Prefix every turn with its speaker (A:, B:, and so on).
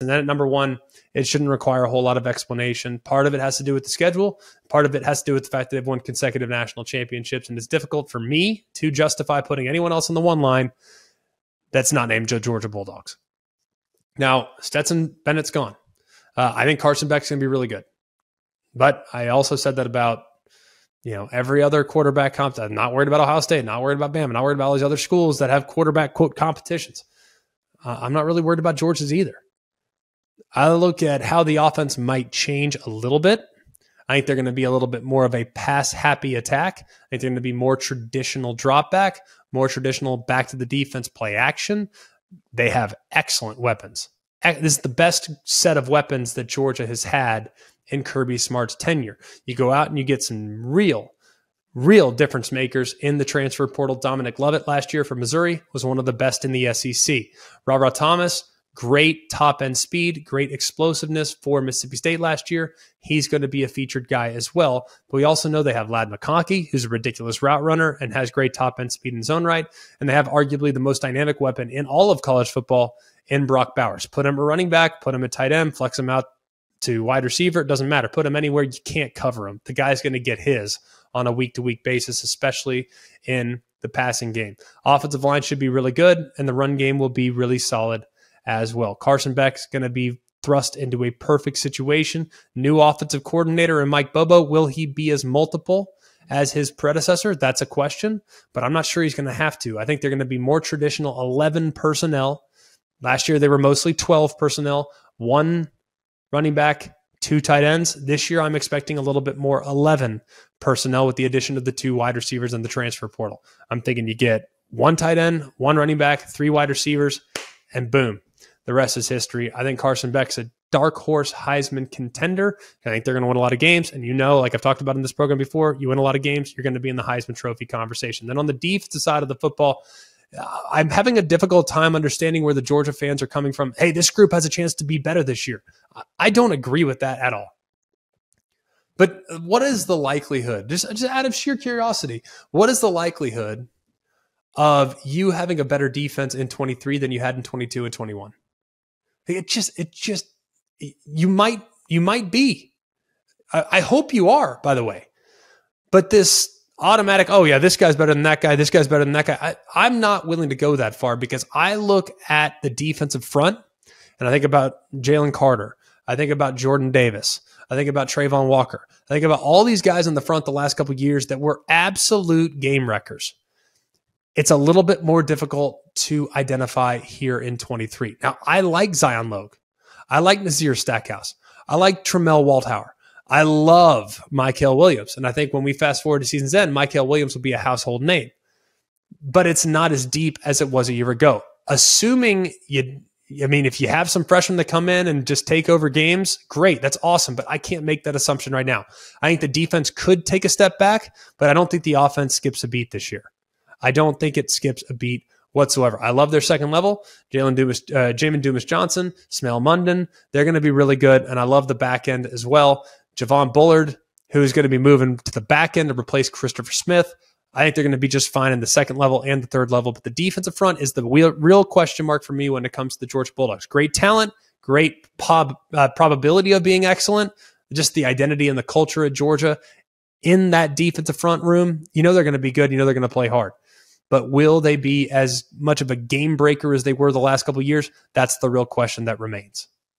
A: And then at number one, it shouldn't require a whole lot of explanation. Part of it has to do with the schedule. Part of it has to do with the fact that they've won consecutive national championships. And it's difficult for me to justify putting anyone else on the one line that's not named Georgia Bulldogs. Now, Stetson Bennett's gone. I think Carson Beck's going to be really good. But I also said that about every other quarterback comp. I'm not worried about Ohio State, not worried about Bama, not worried about all these other schools that have quarterback, quote, competitions. I'm not really worried about Georgia's either. I look at how the offense might change a little bit. I think they're going to be a little bit more of a pass-happy attack. I think they're going to be more traditional drop back, more traditional back to the defense play action. They have excellent weapons. This is the best set of weapons that Georgia has had in Kirby Smart's tenure. You go out and you get some real difference makers in the transfer portal. Dominic Lovett last year for Missouri was one of the best in the SEC. Ra Thomas, great top-end speed, great explosiveness for Mississippi State last year. He's going to be a featured guy as well. But we also know they have Ladd McConkey, who's a ridiculous route runner and has great top-end speed in his own right. And they have arguably the most dynamic weapon in all of college football in Brock Bowers. Put him a running back, put him at tight end, flex him out to wide receiver. It doesn't matter. Put him anywhere. You can't cover him. The guy's going to get his on a week-to-week basis, especially in the passing game. Offensive line should be really good, and the run game will be really solid as well. Carson Beck's going to be thrust into a perfect situation. New offensive coordinator and Mike Bobo. Will he be as multiple as his predecessor? That's a question, but I'm not sure he's going to have to. I think they're going to be more traditional 11 personnel. Last year, they were mostly 12 personnel, 1 running back, 2 tight ends. This year, I'm expecting a little bit more 11 personnel with the addition of the 2 wide receivers and the transfer portal. I'm thinking you get 1 tight end, 1 running back, 3 wide receivers, and boom. The rest is history. I think Carson Beck's a dark horse Heisman contender. I think they're going to win a lot of games. And like I've talked about in this program before, you win a lot of games, you're going to be in the Heisman Trophy conversation. Then on the defensive side of the football, I'm having a difficult time understanding where the Georgia fans are coming from. Hey, this group has a chance to be better this year. I don't agree with that at all. But what is the likelihood, just out of sheer curiosity, what is the likelihood of you having a better defense in 23 than you had in 22 and 21? You might be. I hope you are, by the way. But this automatic, oh yeah, this guy's better than that guy, this guy's better than that guy. I'm not willing to go that far because I look at the defensive front and I think about Jalen Carter. I think about Jordan Davis. I think about Trayvon Walker. I think about all these guys in the front the last couple of years that were absolute game wreckers. It's a little bit more difficult to identify here in 23. Now, I like Zion Logue. I like Nazir Stackhouse. I like Tramel Waldhauer. I love Mykel Williams. And I think when we fast forward to season's end, Mykel Williams will be a household name. But it's not as deep as it was a year ago. Assuming if you have some freshmen that come in and just take over games, great. That's awesome. But I can't make that assumption right now. I think the defense could take a step back, but I don't think the offense skips a beat this year. I don't think it skips a beat whatsoever. I love their second level. Jamin Dumas-Johnson, Smell Munden. They're going to be really good. And I love the back end as well. Javon Bullard, who is going to be moving to the back end to replace Christopher Smith. I think they're going to be just fine in the second level and the third level. But the defensive front is the real question mark for me when it comes to the Georgia Bulldogs. Great talent, great probability of being excellent. Just the identity and the culture at Georgia in that defensive front room. They're going to be good. They're going to play hard. But will they be as much of a game breaker as they were the last couple of years? That's the real question that remains.